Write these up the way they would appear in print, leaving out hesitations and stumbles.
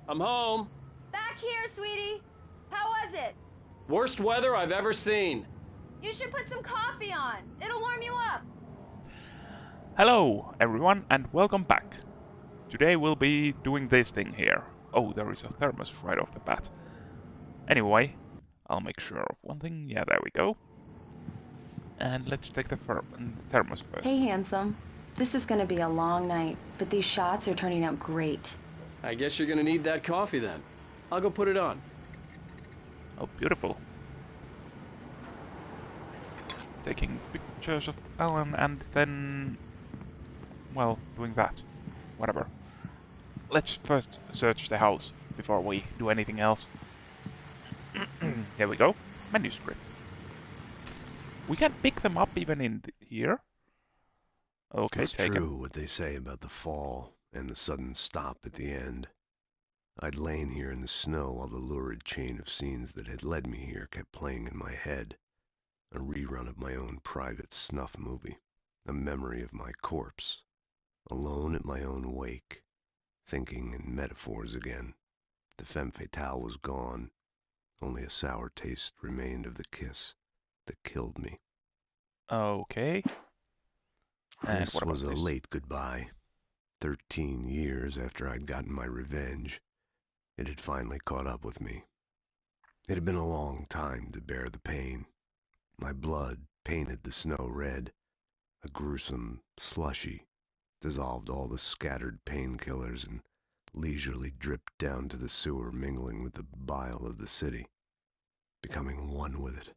I'm home. Back here, sweetie. How was it? Worst weather I've ever seen. You should put some coffee on. It'll warm you up. Hello everyone and welcome back. Today we'll be doing this thing here. Oh, there is a thermos right off the bat. Anyway, I'll make sure of one thing. Yeah, there we go. And let's take the thermos first. Hey, handsome. This is gonna be a long night, but these shots are turning out great. I guess you're gonna need that coffee then. I'll go put it on. Oh, beautiful. Taking pictures of Alan and then... well, doing that. Whatever. Let's first search the house before we do anything else. There we go. Manuscript. We can pick them up even in here. Okay, it's take true them. what they say about the fall and the sudden stop at the end. I'd lain here in the snow while the lurid chain of scenes that had led me here kept playing in my head. A rerun of my own private snuff movie. A memory of my corpse. Alone at my own wake. Thinking in metaphors again. The femme fatale was gone. Only a sour taste remained of the kiss that killed me. Okay. And This what about was a this? late goodbye. 13 years after I'd gotten my revenge, it had finally caught up with me. It had been a long time to bear the pain. My blood painted the snow red. A gruesome slushy dissolved all the scattered painkillers and leisurely dripped down to the sewer, mingling with the bile of the city, becoming one with it.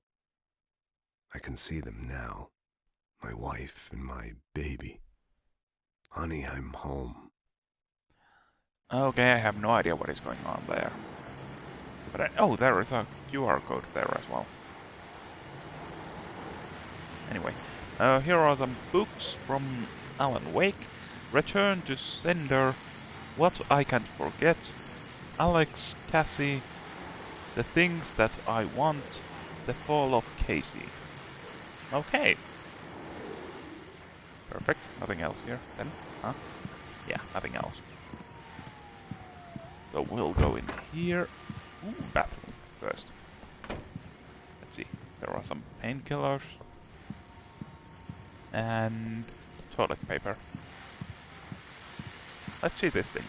I can see them now. My wife and my baby. Honey, I'm home. Okay, I have no idea what is going on there. But oh, there is a QR code there as well. Anyway, here are some books from Alan Wake. Return to Sender, What I Can't Forget, Alex, Cassie, The Things That I Want, The Fall of Casey. Okay. Perfect. Nothing else here then, huh? Yeah, nothing else. So we'll go in here. Ooh, bathroom first. Let's see. There are some painkillers. And toilet paper. Let's see this thing.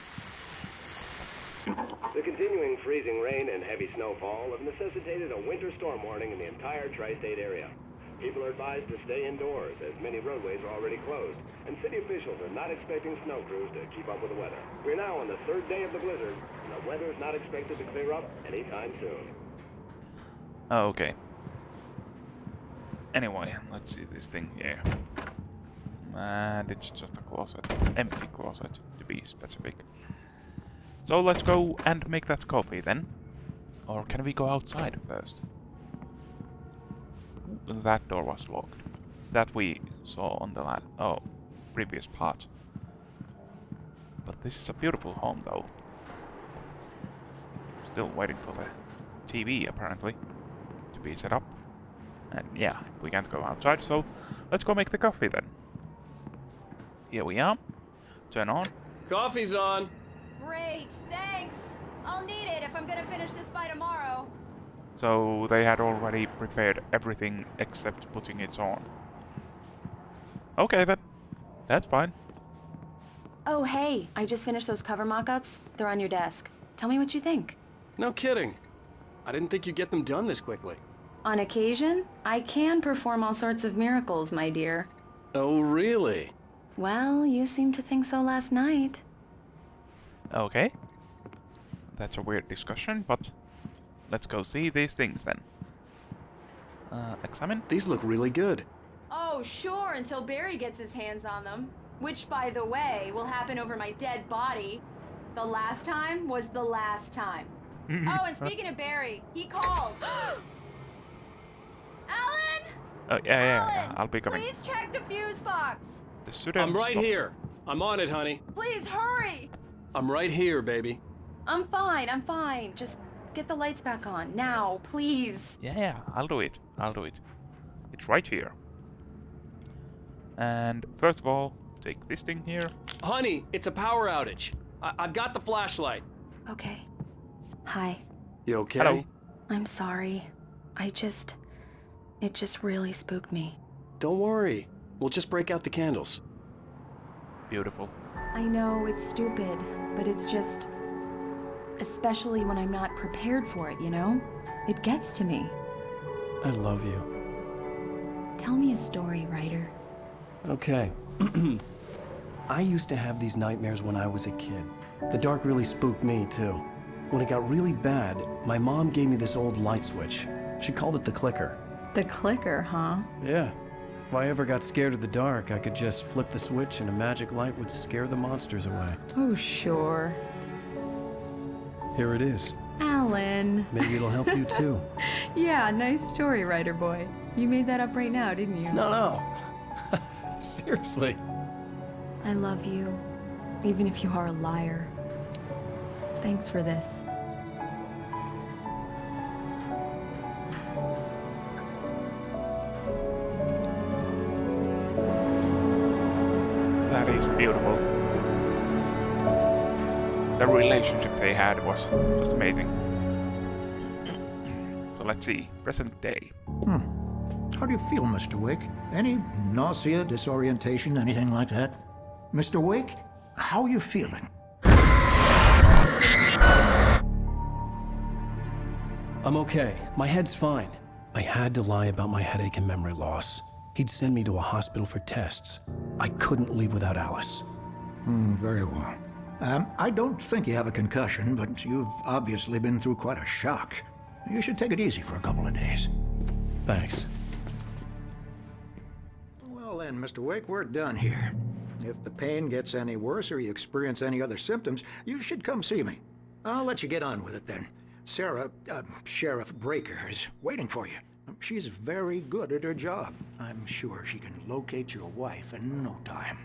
The continuing freezing rain and heavy snowfall have necessitated a winter storm warning in the entire tri-state area. People are advised to stay indoors as many roadways are already closed, and city officials are not expecting snow crews to keep up with the weather. We're now on the third day of the blizzard, and the weather is not expected to clear up anytime soon. Okay. Anyway, let's see this thing here. And it's just a closet. Empty closet, to be specific. So let's go and make that coffee then. Or can we go outside first? Ooh, that door was locked. That we saw on the previous part. But this is a beautiful home though. Still waiting for the TV apparently to be set up. And yeah, we can't go outside, so let's go make the coffee then. Here we are. Turn on. Coffee's on. Great, thanks. I'll need it if I'm gonna finish this by tomorrow. So they had already prepared everything except putting it on. Okay then. That's fine. Oh, hey, I just finished those cover mock-ups. They're on your desk. Tell me what you think. No kidding. I didn't think you'd get them done this quickly. On occasion, I can perform all sorts of miracles, my dear. Oh, really? Well, you seemed to think so last night. Okay. That's a weird discussion, but let's go see these things then. Examine. These look really good. Oh, sure, until Barry gets his hands on them. Which, by the way, will happen over my dead body. The last time was the last time. Oh, and speaking of Barry, he called. Alan? Oh, yeah, Alan, I'll be coming. Please check the fuse box. The student I'm right stop. here. I'm on it, honey. Please hurry. I'm right here, baby. I'm fine. Just get the lights back on. Now, please. Yeah, I'll do it. It's right here. And first of all, take this thing here. Honey, it's a power outage. I've got the flashlight. Okay. Hi. You okay? Hello. I'm sorry. It just really spooked me. Don't worry. We'll just break out the candles. Beautiful. I know it's stupid, but it's just... Especially when I'm not prepared for it, you know? It gets to me. I love you. Tell me a story, writer. Okay. I used to have these nightmares when I was a kid. The dark really spooked me, too. When it got really bad, my mom gave me this old light switch. She called it the clicker. The clicker, huh? Yeah. If I ever got scared of the dark, I could just flip the switch and a magic light would scare the monsters away. Oh, sure. Here it is. Alan. Maybe it'll help you, too. Yeah, nice story, writer boy. You made that up right now, didn't you? No. Seriously. I love you, even if you are a liar. Thanks for this. That is beautiful. The relationship they had was just amazing. So let's see, present day. How do you feel, Mr. Wake? Any nausea, disorientation, anything like that? Mr. Wake, how are you feeling? I'm okay. My head's fine. I had to lie about my headache and memory loss. He'd send me to a hospital for tests. I couldn't leave without Alice. Very well. I don't think you have a concussion, but you've obviously been through quite a shock. You should take it easy for a couple of days. Thanks. Well then, Mr. Wake, we're done here. If the pain gets any worse or you experience any other symptoms, you should come see me. I'll let you get on with it then. Sarah, Sheriff Breaker, is waiting for you. She's very good at her job. I'm sure she can locate your wife in no time.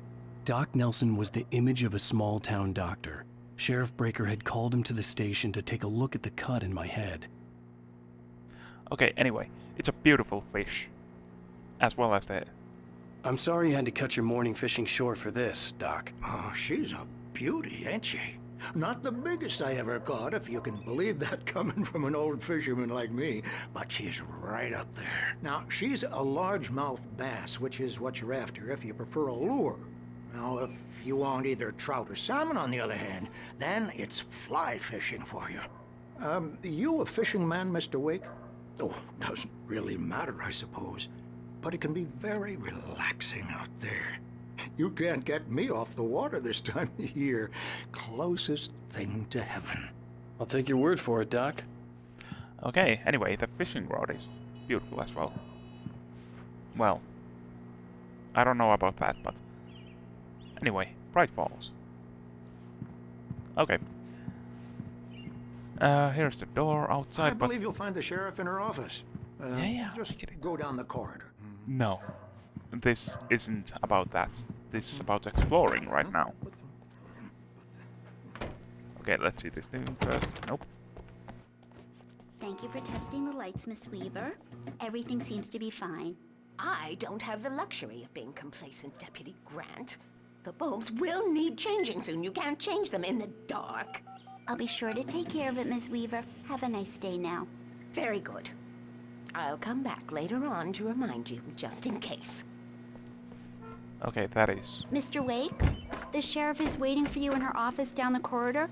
Doc Nelson was the image of a small-town doctor. Sheriff Breaker had called him to the station to take a look at the cut in my head. Okay, anyway, it's a beautiful fish. As well as the... I'm sorry you had to cut your morning fishing short for this, Doc. Oh, she's a beauty, ain't she? Not the biggest I ever caught, if you can believe that coming from an old fisherman like me, but she's right up there. Now, she's a largemouth bass, which is what you're after if you prefer a lure. Now, if you want either trout or salmon, on the other hand, then it's fly fishing for you. You a fishing man, Mr. Wake? Oh, doesn't really matter, I suppose. But it can be very relaxing out there. You can't get me off the water this time of year. Closest thing to heaven. I'll take your word for it, Doc. Okay, anyway, the fishing rod is beautiful as well. Well, I don't know about that, but... Anyway, Bright Falls. Okay. Here's the door outside, I believe you'll find the sheriff in her office. Yeah, Just go down the corridor. No. This isn't about that. This is about exploring right now. Okay, let's see this thing first. Nope. Thank you for testing the lights, Miss Weaver. Everything seems to be fine. I don't have the luxury of being complacent, Deputy Grant. The bulbs will need changing soon. You can't change them in the dark. I'll be sure to take care of it, Miss Weaver. Have a nice day now. Very good. I'll come back later on to remind you, just in case. Okay, that is... Mr. Wake, the sheriff is waiting for you in her office down the corridor.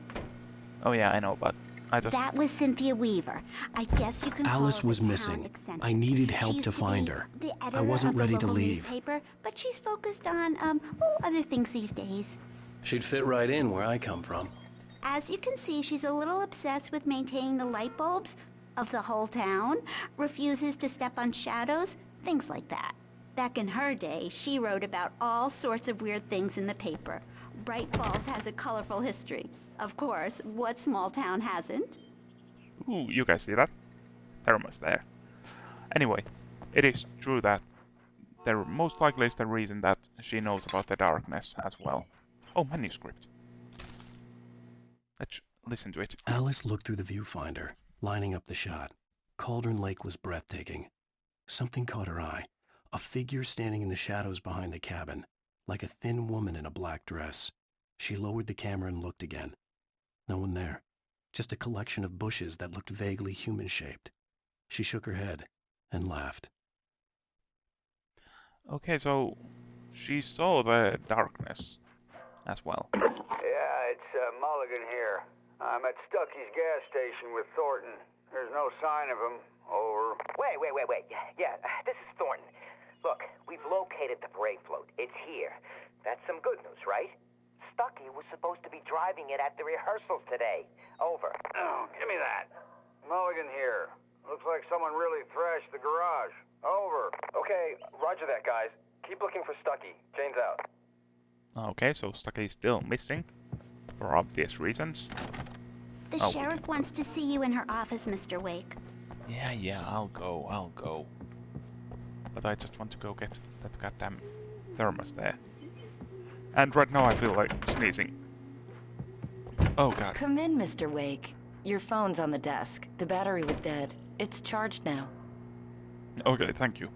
Oh yeah, I know, but I just... That was Cynthia Weaver. I guess you can Alice call her was the town missing. eccentric. I needed help She to used find be her. the I editor wasn't of the ready to local leave. newspaper, but she's focused on, other things these days. She'd fit right in where I come from. As you can see, she's a little obsessed with maintaining the light bulbs of the whole town, refuses to step on shadows, things like that. Back in her day, she wrote about all sorts of weird things in the paper. Bright Falls has a colorful history. Of course, what small town hasn't? Ooh, you guys see that? Thermos there. Anyway, it is true that there most likely is the reason that she knows about the darkness as well. Oh, manuscript. Let's listen to it. Alice looked through the viewfinder, lining up the shot. Cauldron Lake was breathtaking. Something caught her eye. A figure standing in the shadows behind the cabin, like a thin woman in a black dress. She lowered the camera and looked again. No one there. just a collection of bushes that looked vaguely human-shaped. She shook her head and laughed. Okay, so she saw the darkness as well. Yeah, it's Mulligan here. I'm at Stucky's gas station with Thornton. There's no sign of him. Over. Wait. Yeah, this is Thornton. Look, we've located the brake float. It's here. That's some good news, right? Stucky was supposed to be driving it at the rehearsals today. Over. Oh, give me that. Mulligan here. Looks like someone really thrashed the garage. Over. Okay, roger that, guys. Keep looking for Stucky. Jane's out. Okay, so Stucky is still missing, for obvious reasons. The sheriff wants to see you in her office, Mr. Wake. Yeah, I'll go. But I just want to go get that goddamn thermos there. And right now I feel like sneezing. Oh god. Come in, Mr. Wake. Your phone's on the desk. The battery was dead. It's charged now. Okay, thank you.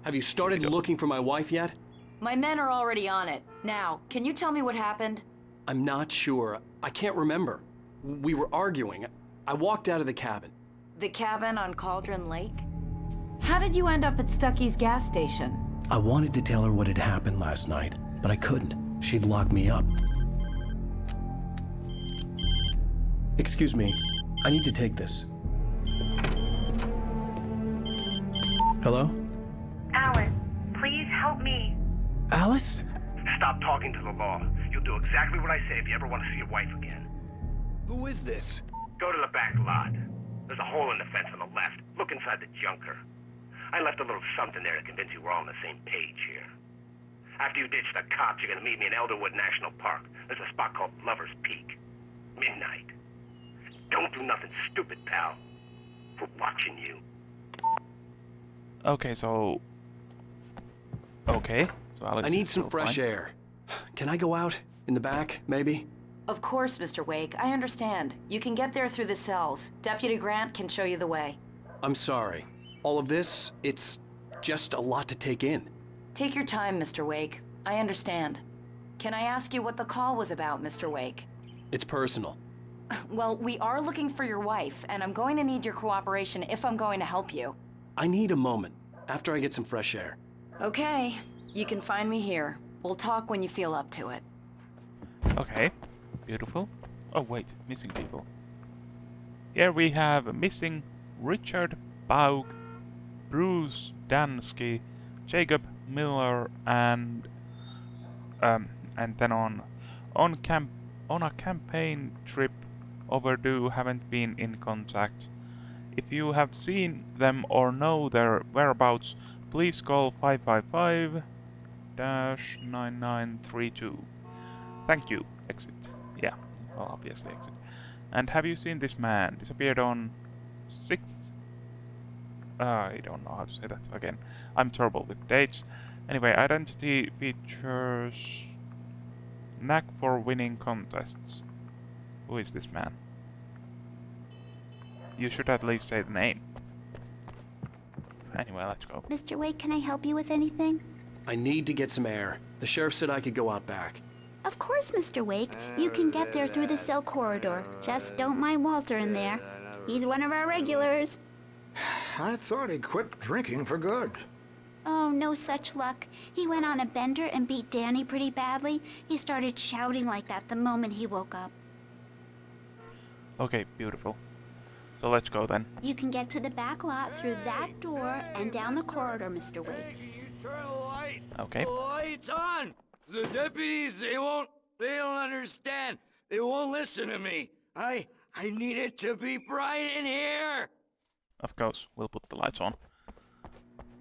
Have you started looking for my wife yet? My men are already on it. Now, can you tell me what happened? I'm not sure. I can't remember. We were arguing. I walked out of the cabin. The cabin on Cauldron Lake? How did you end up at Stucky's gas station? I wanted to tell her what had happened last night, but I couldn't. She'd locked me up. Excuse me. I need to take this. Hello? Alan, please help me. Alice? Stop talking to the law. You'll do exactly what I say if you ever want to see your wife again. Who is this? Go to the back lot. There's a hole in the fence on the left. Look inside the junker. I left a little something there to convince you we're all on the same page here. After you ditch the cops, you're gonna meet me in Elderwood National Park. There's a spot called Lover's Peak. Midnight. Don't do nothing stupid, pal. We're watching you. Okay, so... Okay, so Alex I need some fresh air. Can I go out? In the back, maybe? Of course, Mr. Wake. I understand. You can get there through the cells. Deputy Grant can show you the way. I'm sorry. All of this, it's just a lot to take in. Take your time, Mr. Wake. I understand. Can I ask you what the call was about, Mr. Wake? It's personal. Well, we are looking for your wife, and I'm going to need your cooperation if I'm going to help you. I need a moment, after I get some fresh air. Okay. You can find me here. We'll talk when you feel up to it. Okay, beautiful. Oh wait, missing people. Here we have missing Richard Baug, Bruce Dansky, Jacob Miller, and then on a campaign trip, overdue, haven't been in contact. If you have seen them or know their whereabouts, please call 555-9932. Thank you. Exit. Yeah, well, obviously exit. And have you seen this man? Disappeared on 6th? I don't know how to say that again. I'm terrible with dates. Anyway, identity features... knack for winning contests. Who is this man? You should at least say the name. Anyway, let's go. Mr. Wake, can I help you with anything? I need to get some air. The sheriff said I could go out back. Of course, Mr. Wake. You can get there through the cell corridor. Just don't mind Walter in there. He's one of our regulars. I thought he'd quit drinking for good. Oh, no such luck. He went on a bender and beat Danny pretty badly. He started shouting like that the moment he woke up. Okay, beautiful. So let's go then. You can get to the back lot through that door and down the corridor, Mr. Wake. Okay. The light's on! The deputies, they don't understand. They won't listen to me. I need it to be bright in here! Of course, we'll put the lights on.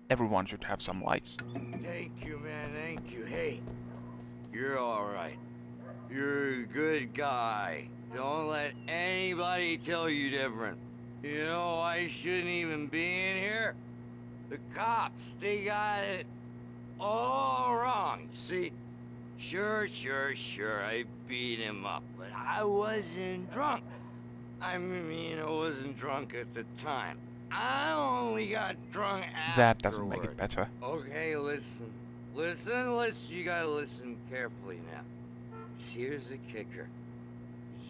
Everyone should have some lights. Thank you, man, thank you. Hey, you're alright. You're a good guy. Don't let anybody tell you different. You know, I shouldn't even be in here. The cops, they got it all wrong. See, sure, I beat him up, but I wasn't drunk. I mean, I wasn't drunk at the time. I only got drunk afterward. That doesn't make it better. Okay, listen. You gotta listen carefully now. Here's the kicker.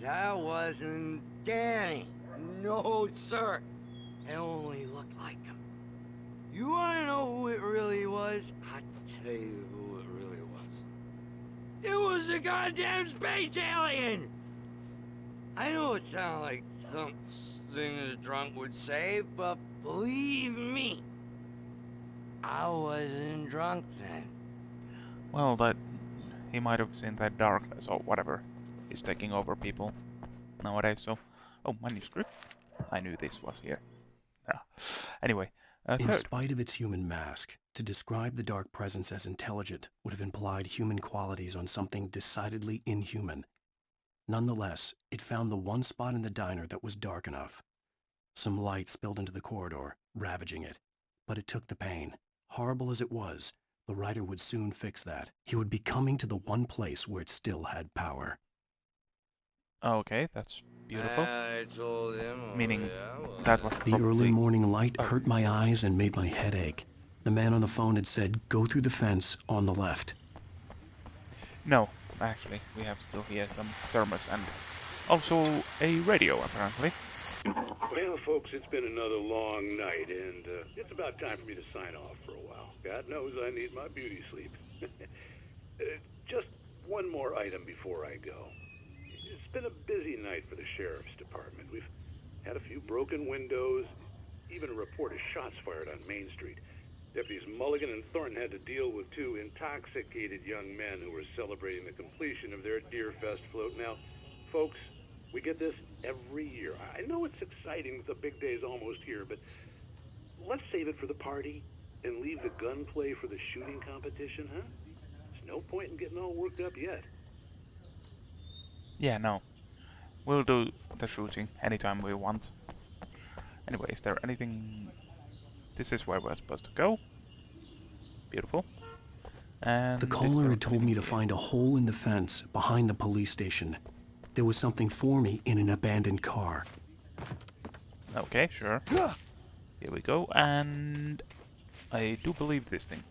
That wasn't Danny. No, sir. It only looked like him. You wanna know who it really was? I'll tell you who it really was. It was a goddamn space alien! I know it sounds like something a drunk would say, but believe me, I wasn't drunk then. Well, that he might have seen that darkness or whatever is taking over people nowadays. So, oh, manuscript. I knew this was here. Ah. Anyway, In third. spite of its human mask, to describe the dark presence as intelligent would have implied human qualities on something decidedly inhuman. Nonetheless, it found the one spot in the diner that was dark enough. Some light spilled into the corridor, ravaging it. But it took the pain. Horrible as it was, the writer would soon fix that. He would be coming to the one place where it still had power. Okay, that's beautiful. I told him. Meaning that was The early probably... morning light hurt my eyes and made my head ache. The man on the phone had said, "Go through the fence on the left." No, actually, we have still here some thermos and also a radio, apparently. Well, folks, it's been another long night, and it's about time for me to sign off for a while. God knows I need my beauty sleep. Just one more item before I go. It's been a busy night for the sheriff's department. We've had a few broken windows, even a report of shots fired on Main Street. Deputies Mulligan and Thornton had to deal with two intoxicated young men who were celebrating the completion of their Deerfest float. Now, folks, we get this every year. I know it's exciting that the big day's almost here, but let's save it for the party and leave the gunplay for the shooting competition, huh? There's no point in getting all worked up yet. Yeah, no. We'll do the shooting anytime we want. Anyway, is there anything... This is where we're supposed to go. Beautiful. And the caller had told me to find a hole in the fence behind the police station. There was something for me in an abandoned car. Okay, sure. Here we go, and I do believe this thing.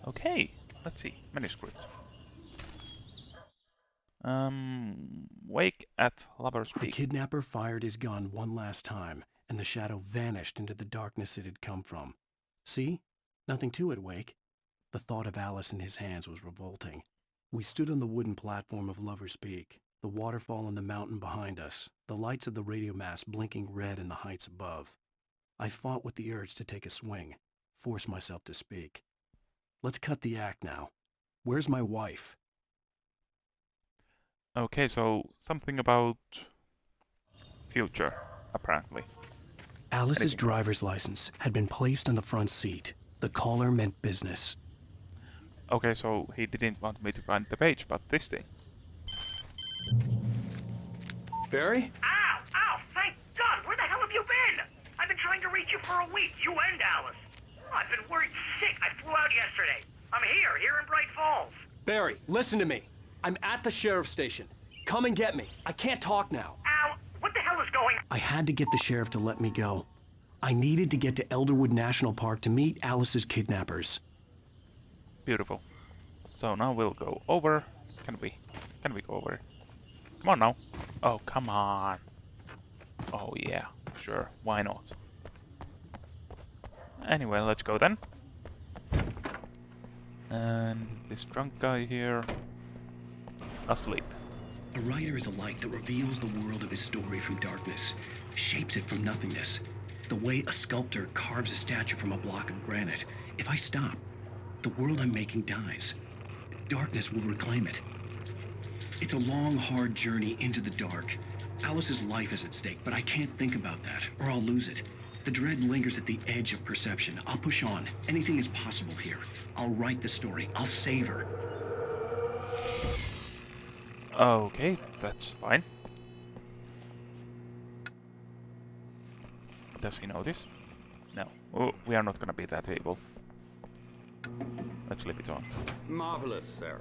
Okay, let's see. Manuscript. Wake at Lover's The Peak. kidnapper fired his gun one last time, and the shadow vanished into the darkness it had come from. See? Nothing to it, Wake. The thought of Alice in his hands was revolting. We stood on the wooden platform of Lover's Peak, the waterfall and the mountain behind us, the lights of the radio mast blinking red in the heights above. I fought with the urge to take a swing, force myself to speak. Let's cut the act now. Where's my wife? Okay, so something about future, apparently. Alice's driver's license had been placed on the front seat. The caller meant business. Okay, so he didn't want me to find the page, but this thing. Barry? Ow! Ow! Thank God! Where the hell have you been? I've been trying to reach you for a week, you and Alice. I've been worried sick. I flew out yesterday. I'm here in Bright Falls. Barry, listen to me. I'm at the sheriff's station. Come and get me. I can't talk now. Ow! What the hell is going on? I had to get the sheriff to let me go. I needed to get to Elderwood National Park to meet Alice's kidnappers. Beautiful. So now we'll go over. Can we go over? Come on now. Oh, come on. Oh yeah, sure. Why not? Anyway, let's go then. And this drunk guy here, asleep. A writer is a light that reveals the world of his story from darkness, shapes it from nothingness. The way a sculptor carves a statue from a block of granite. If I stop, the world I'm making dies. Darkness will reclaim it. It's a long, hard journey into the dark. Alice's life is at stake, but I can't think about that, or I'll lose it. The dread lingers at the edge of perception. I'll push on. Anything is possible here. I'll write the story. I'll save her. Okay, that's fine. Does he know this? No. Oh, we are not gonna be that able. Let's leave it on. Marvelous, Sarah.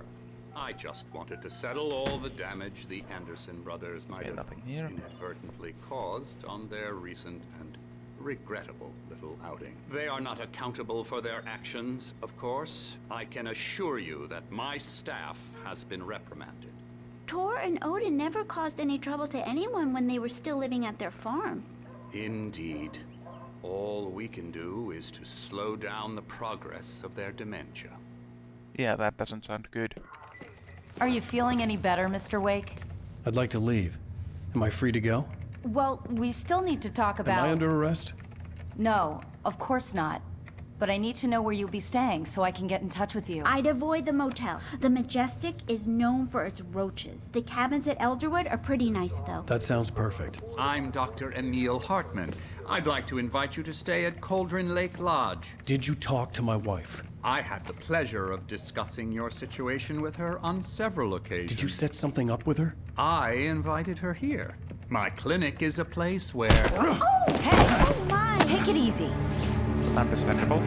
I just wanted to settle all the damage the Anderson brothers might have nothing here. inadvertently caused on their recent and regrettable little outing. They are not accountable for their actions, of course. I can assure you that my staff has been reprimanded. Tor and Odin never caused any trouble to anyone when they were still living at their farm. Indeed. All we can do is to slow down the progress of their dementia. Yeah, that doesn't sound good. Are you feeling any better, Mr. Wake? I'd like to leave. Am I free to go? Well, we still need to talk about... Am I under arrest? No, of course not. But I need to know where you'll be staying so I can get in touch with you. I'd avoid the motel. The Majestic is known for its roaches. The cabins at Elderwood are pretty nice, though. That sounds perfect. I'm Dr. Emil Hartman. I'd like to invite you to stay at Cauldron Lake Lodge. Did you talk to my wife? I had the pleasure of discussing your situation with her on several occasions. Did you set something up with her? I invited her here. My clinic is a place where... Oh! Hey! Oh, my! Take it easy. Understandable.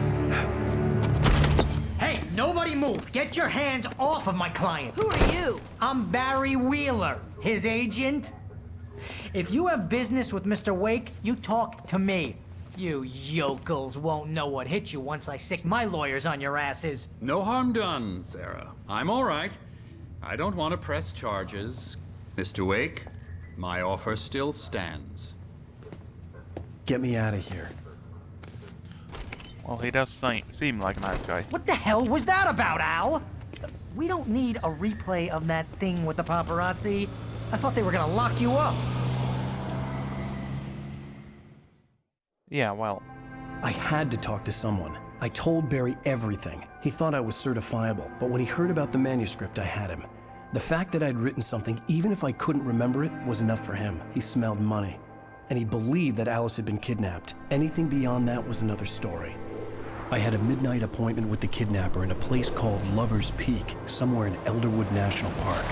Hey, nobody move! Get your hands off of my client! Who are you? I'm Barry Wheeler, his agent. If you have business with Mr. Wake, you talk to me. You yokels won't know what hit you once I sick my lawyers on your asses. No harm done, Sarah. I'm all right. I don't want to press charges. Mr. Wake, my offer still stands. Get me out of here. Well, he does seem like a nice guy. What the hell was that about, Al? We don't need a replay of that thing with the paparazzi. I thought they were gonna lock you up. Yeah, well... I had to talk to someone. I told Barry everything. He thought I was certifiable, but when he heard about the manuscript, I had him. The fact that I'd written something, even if I couldn't remember it, was enough for him. He smelled money. And he believed that Alice had been kidnapped. Anything beyond that was another story. I had a midnight appointment with the kidnapper in a place called Lover's Peak, somewhere in Elderwood National Park.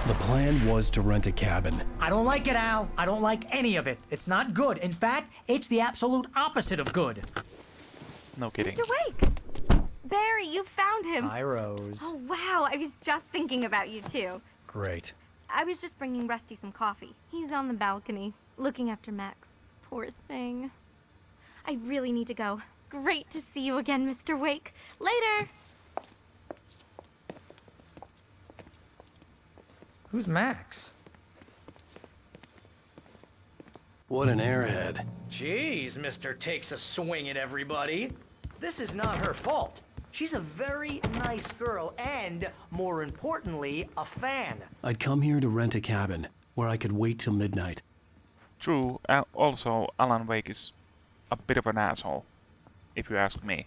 The plan was to rent a cabin. I don't like it, Al. I don't like any of it. It's not good. In fact, it's the absolute opposite of good. No kidding. Mr. Wake! Barry, you found him. Hi, Rose. Oh, wow. I was just thinking about you, too. Great. I was just bringing Rusty some coffee. He's on the balcony, looking after Max. Poor thing. I really need to go. Great to see you again, Mr. Wake. Later! Who's Max? What an airhead. Jeez, Mr. Takes a swing at everybody. This is not her fault. She's a very nice girl and, more importantly, a fan. I'd come here to rent a cabin, where I could wait till midnight. True, also Alan Wake is a bit of an asshole, if you ask me.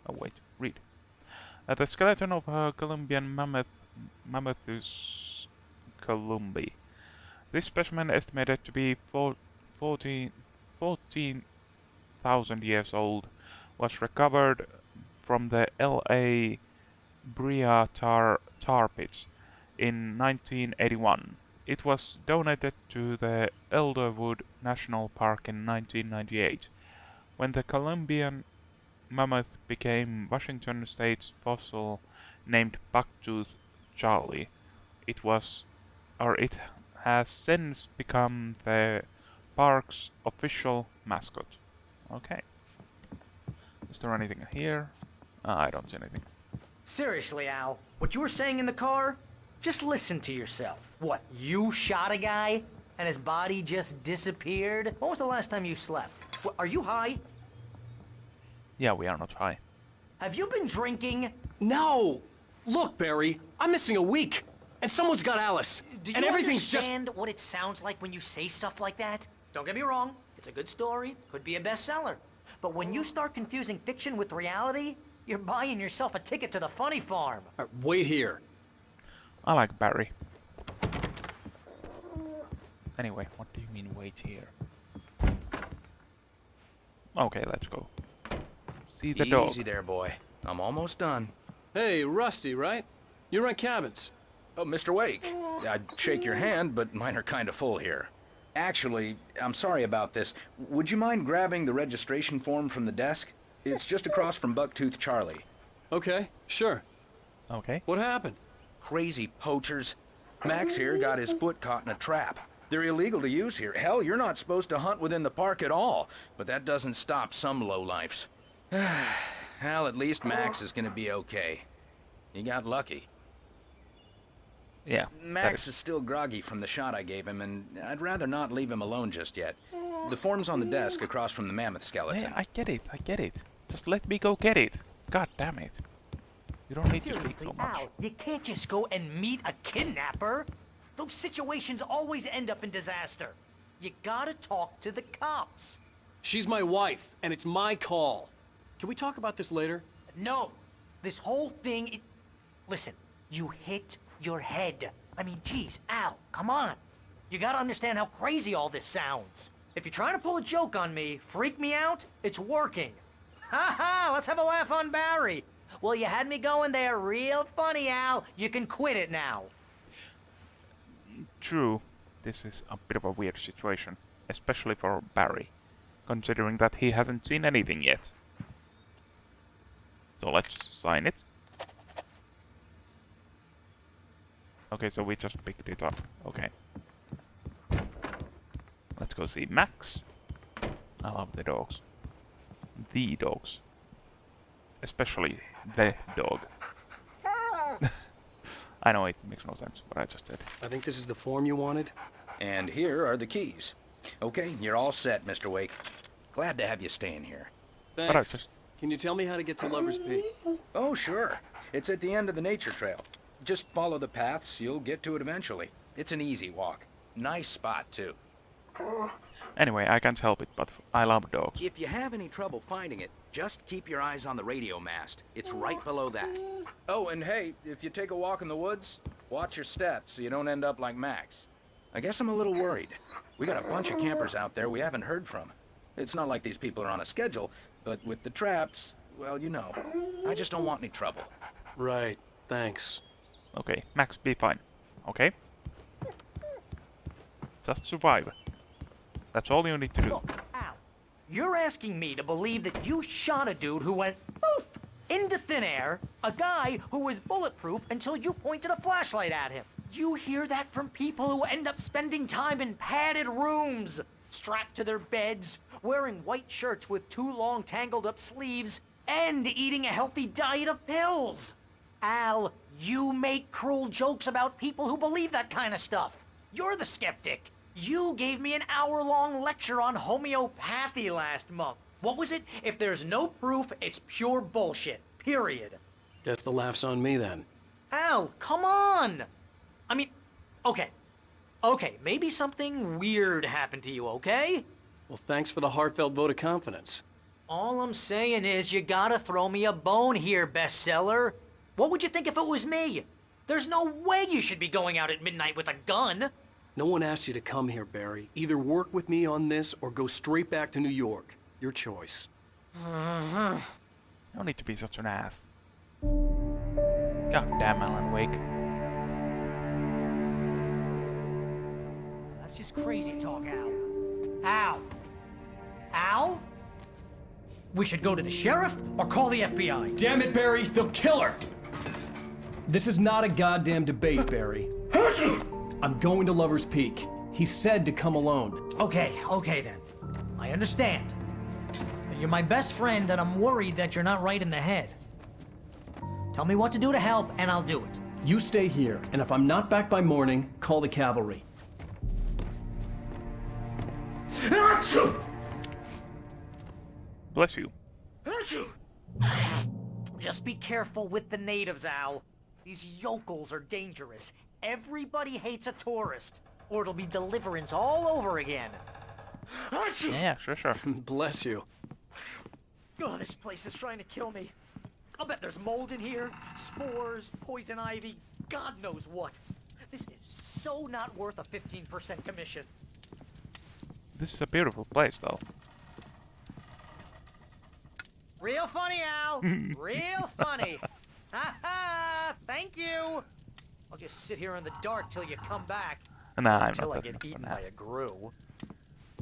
Oh wait, read. The skeleton of a Columbian Mammuthus columbi. This specimen, estimated to be 14,000 years old, was recovered from the L.A. Brea tar pits in 1981. It was donated to the Elderwood National Park in 1998, when the Columbian mammoth became Washington State's fossil named Bucktooth Charlie. It has since become the park's official mascot. Okay. Is there anything here? I don't see anything. Seriously, Al, what you were saying in the car? Just listen to yourself. What, you shot a guy and his body just disappeared? When was the last time you slept? What, are you high? Yeah, we are not high. Have you been drinking? No! Look, Barry, I'm missing a week, and someone's got Alice. Do you and everything's understand what it sounds like when you say stuff like that? Don't get me wrong, it's a good story, could be a bestseller. But when you start confusing fiction with reality, you're buying yourself a ticket to the funny farm. Wait here. I like Barry. Anyway, what do you mean wait here? Okay, let's go. See the dog. Easy there, boy. I'm almost done. Hey, Rusty, right? You rent cabins. Oh, Mr. Wake. I'd shake your hand, but mine are kind of full here. Actually, I'm sorry about this. Would you mind grabbing the registration form from the desk? It's just across from Bucktooth Charlie. Okay, sure. Okay. What happened? Crazy poachers. Max here got his foot caught in a trap. They're illegal to use here. Hell, you're not supposed to hunt within the park at all. But that doesn't stop some lowlifes. Hell, at least Max is gonna be okay. He got lucky. Yeah. Max is still groggy from the shot I gave him, and I'd rather not leave him alone just yet. The form's on the desk across from the mammoth skeleton. Yeah, I get it. Just let me go get it. God damn it. You don't need to speak so much. Al, you can't just go and meet a kidnapper. Those situations always end up in disaster. You gotta talk to the cops. She's my wife, and it's my call. Can we talk about this later? No. This whole thing, Listen, you hit your head. I mean, geez, Al, come on. You gotta understand how crazy all this sounds. If you're trying to pull a joke on me, freak me out, it's working. Ha ha, let's have a laugh on Barry. Well, you had me going there real funny, Al. You can quit it now. True, this is a bit of a weird situation, especially for Barry, considering that he hasn't seen anything yet. So let's sign it. Okay, so we just picked it up. Okay. Let's go see Max. I love the dogs. The dogs. Especially the dog. I know it makes no sense, what I just said. I think this is the form you wanted. And here are the keys. Okay, you're all set, Mr. Wake. Glad to have you staying here. Thanks. Can you tell me how to get to Lover's Peak? Oh, sure. It's at the end of the nature trail. Just follow the paths, you'll get to it eventually. It's an easy walk. Nice spot, too. Anyway, I can't help it, but I love dogs. If you have any trouble finding it, just keep your eyes on the radio mast. It's right below that. Oh, and hey, if you take a walk in the woods, watch your steps so you don't end up like Max. I guess I'm a little worried. We got a bunch of campers out there we haven't heard from. It's not like these people are on a schedule, but with the traps, well, you know. I just don't want any trouble. Right, thanks. Okay, Max, be fine. Okay? Just survive. That's all you need to do. Look, Al, you're asking me to believe that you shot a dude who went poof into thin air, a guy who was bulletproof until you pointed a flashlight at him. You hear that from people who end up spending time in padded rooms, strapped to their beds, wearing white shirts with too long tangled up sleeves, and eating a healthy diet of pills. Al, you make cruel jokes about people who believe that kind of stuff. You're the skeptic. You gave me an hour-long lecture on homeopathy last month. What was it? If there's no proof, it's pure bullshit. Period. Guess the laugh's on me then. Al, come on! I mean, okay. Okay, maybe something weird happened to you, okay? Well, thanks for the heartfelt vote of confidence. All I'm saying is you gotta throw me a bone here, bestseller. What would you think if it was me? There's no way you should be going out at midnight with a gun. No one asked you to come here, Barry. Either work with me on this or go straight back to New York. Your choice. No need to be such an ass. God damn Alan Wake. That's just crazy talk, Al. Al? Al? We should go to the sheriff or call the FBI. Damn it, Barry, they'll kill her! This is not a goddamn debate, Barry. I'm going to Lover's Peak. He said to come alone. Okay then. I understand. You're my best friend and I'm worried that you're not right in the head. Tell me what to do to help and I'll do it. You stay here, and if I'm not back by morning, call the cavalry. Bless you. Just be careful with the natives, Al. These yokels are dangerous. Everybody hates a tourist, or it'll be Deliverance all over again. Yeah, sure. Bless you. Oh, this place is trying to kill me. I'll bet there's mold in here, spores, poison ivy, God knows what. This is so not worth a 15% commission. This is a beautiful place, though. Real funny, Al. Real funny. Ha ha! Thank you. I'll just sit here in the dark till you come back. Nah, I'm until not I get eaten by a grue.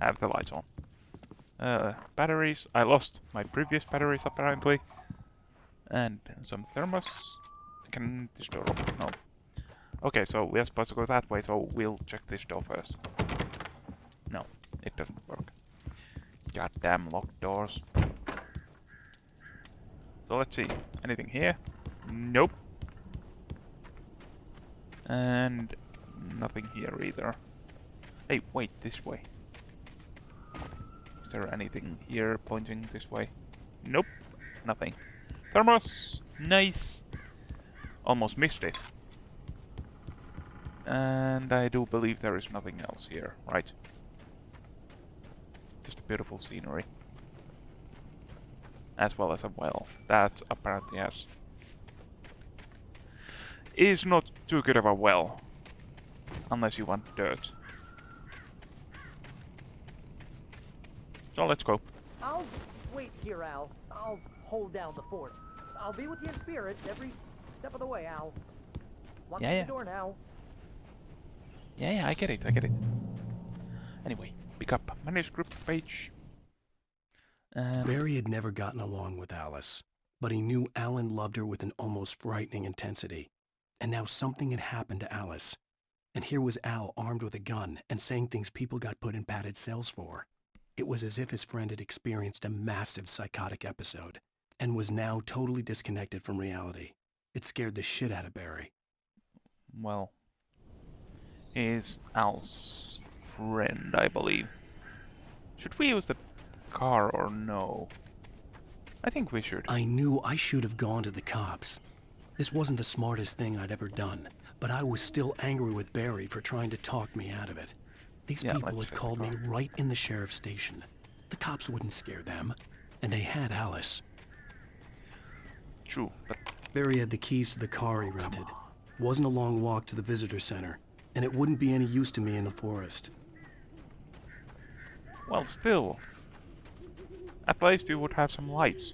I have the lights on. Batteries. I lost my previous batteries apparently. And some thermos. Can this door open? No. Okay, so we are supposed to go that way, so we'll check this door first. No, it doesn't work. Goddamn locked doors. So let's see. Anything here? Nope. And nothing here either. Hey, wait, this way. Is there anything here pointing this way? Nope, nothing. Thermos! Nice! Almost missed it. And I do believe there is nothing else here, right? Just a beautiful scenery. As well as a well. That apparently is not too good of a well. Unless you want dirt. So let's go. I'll wait here, Al. I'll hold down the fort. I'll be with you in spirit every step of the way, Al. Lock the door now. Yeah, I get it, I get it. Anyway, pick up manuscript page. Barry had never gotten along with Alice, but he knew Alan loved her with an almost frightening intensity. And now something had happened to Alice. And here was Al armed with a gun and saying things people got put in padded cells for. It was as if his friend had experienced a massive psychotic episode and was now totally disconnected from reality. It scared the shit out of Barry. Well, he's Al's friend, I believe. Should we use the car or no? I think we should. I knew I should have gone to the cops. This wasn't the smartest thing I'd ever done, but I was still angry with Barry for trying to talk me out of it. These people had called me right in the sheriff's station. The cops wouldn't scare them, and they had Alice. True, but... Barry had the keys to the car he rented. Wasn't a long walk to the visitor center, and it wouldn't be any use to me in the forest. Well, still. At least you would have some lights.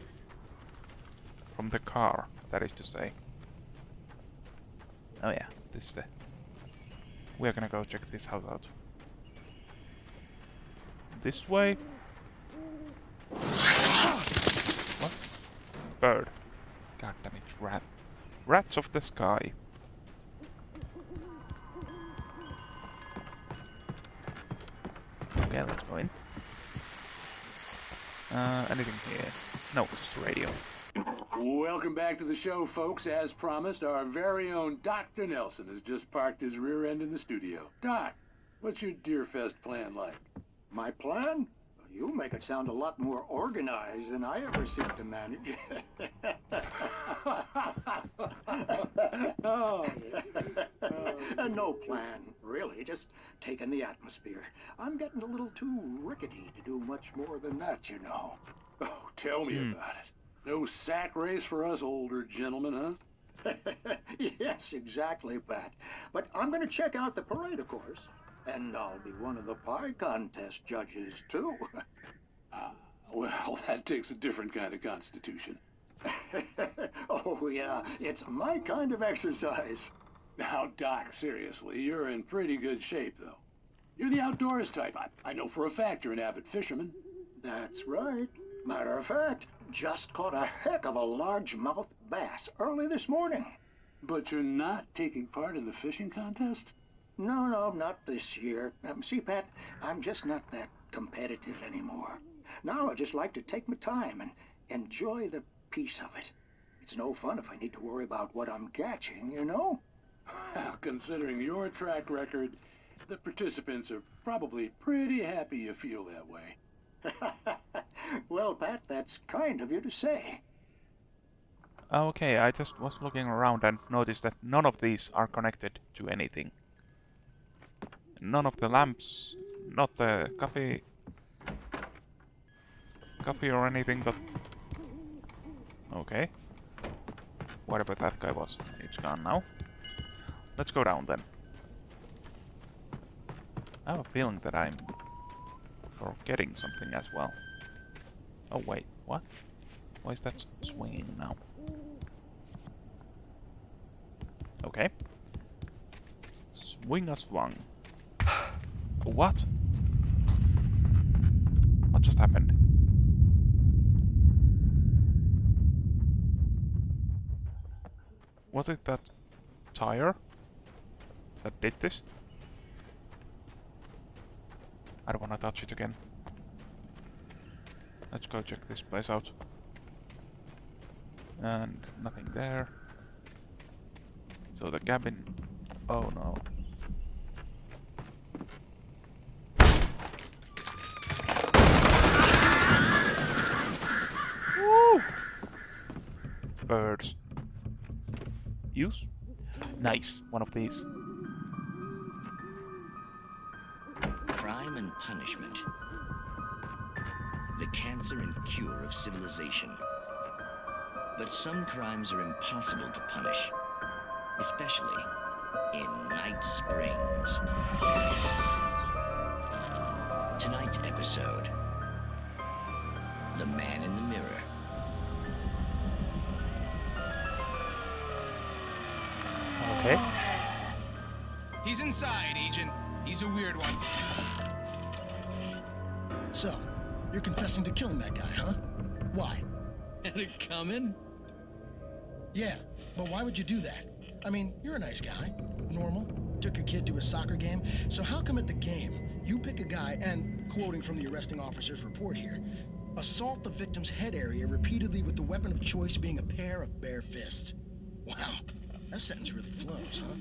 From the car, that is to say. Oh yeah, this is the... We're gonna go check this house out. This way? What? Bird. God damn it, rat. Rats of the sky. Okay, let's go in. Anything here? No, just a radio. Welcome back to the show, folks. As promised, our very own Dr. Nelson has just parked his rear end in the studio. Doc, what's your Deerfest plan like? My plan? You make it sound a lot more organized than I ever seem to manage. No plan, really. Just taking the atmosphere. I'm getting a little too rickety to do much more than that, you know. Oh, tell me about it. No sack race for us older gentlemen, huh? Yes, exactly, Pat. But I'm going to check out the parade, of course. And I'll be one of the pie contest judges, too. Well, that takes a different kind of constitution. Oh, yeah. It's my kind of exercise. Now, Doc, seriously, you're in pretty good shape, though. You're the outdoors type. I know for a fact you're an avid fisherman. That's right. Matter of fact, just caught a heck of a largemouth bass early this morning. But you're not taking part in the fishing contest? No, not this year. See, Pat, I'm just not that competitive anymore. Now I just like to take my time and enjoy the peace of it. It's no fun if I need to worry about what I'm catching, you know? Well, considering your track record, the participants are probably pretty happy you feel that way. Well, Pat, that's kind of you to say. Okay, I just was looking around and noticed that none of these are connected to anything. None of the lamps, not the coffee or anything, but... Okay. Whatever that guy was, it's gone now. Let's go down then. I have a feeling that I'm forgetting something as well. Oh wait, what? Why is that swinging now? Okay. Swing a swung. What? What just happened? Was it that tire that did this? I don't want to touch it again. Let's go check this place out. And nothing there. So the cabin... Oh no. Woo! Birds. Use? Nice, one of these. Crime and punishment. The cancer and cure of civilization. But some crimes are impossible to punish, especially in Night Springs. Tonight's episode, The Man in the Mirror. Okay. He's inside, Agent. He's a weird one. So, you're confessing to killing that guy, huh? Why? Had it coming? Yeah, but why would you do that? I mean, you're a nice guy. Normal. Took your kid to a soccer game. So how come at the game, you pick a guy and, quoting from the arresting officer's report here, assault the victim's head area repeatedly with the weapon of choice being a pair of bare fists? Wow, that sentence really flows, huh?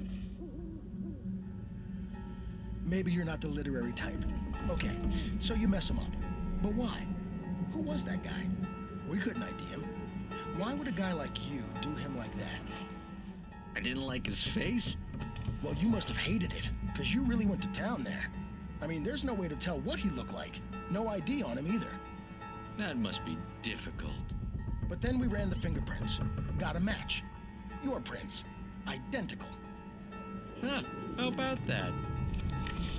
Maybe you're not the literary type. Okay, so you mess him up. But why? Who was that guy? We couldn't ID him. Why would a guy like you do him like that? I didn't like his face? Well, you must have hated it, because you really went to town there. I mean, there's no way to tell what he looked like. No ID on him either. That must be difficult. But then we ran the fingerprints. Got a match. Your prints. Identical. Huh, how about that?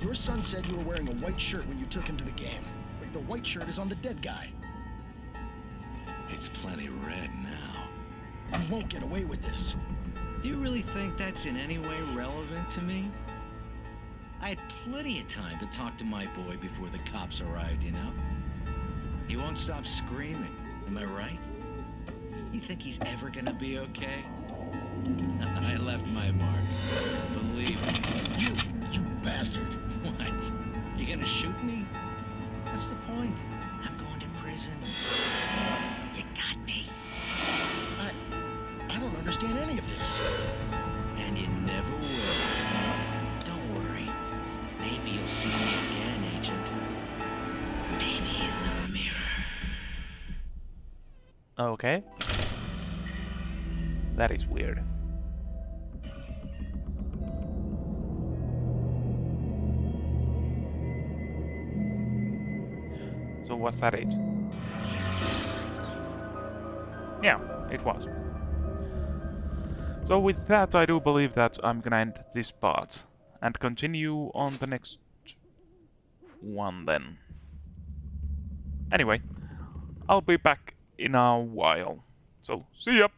Your son said you were wearing a white shirt when you took him to the game. But the white shirt is on the dead guy. It's plenty red now. You won't get away with this. Do you really think that's in any way relevant to me? I had plenty of time to talk to my boy before the cops arrived, you know? He won't stop screaming, am I right? You think he's ever gonna be okay? I left my mark. Believe me. You bastard. What? You gonna shoot me? What's the point? I'm going to prison. You got me. I don't understand any of this. And you never will. Don't worry. Maybe you'll see me again, Agent. Maybe in the mirror. Okay. That is weird. So was that it? Yeah, it was. So with that, I do believe that I'm gonna end this part and continue on the next one then. Anyway, I'll be back in a while. So, see ya!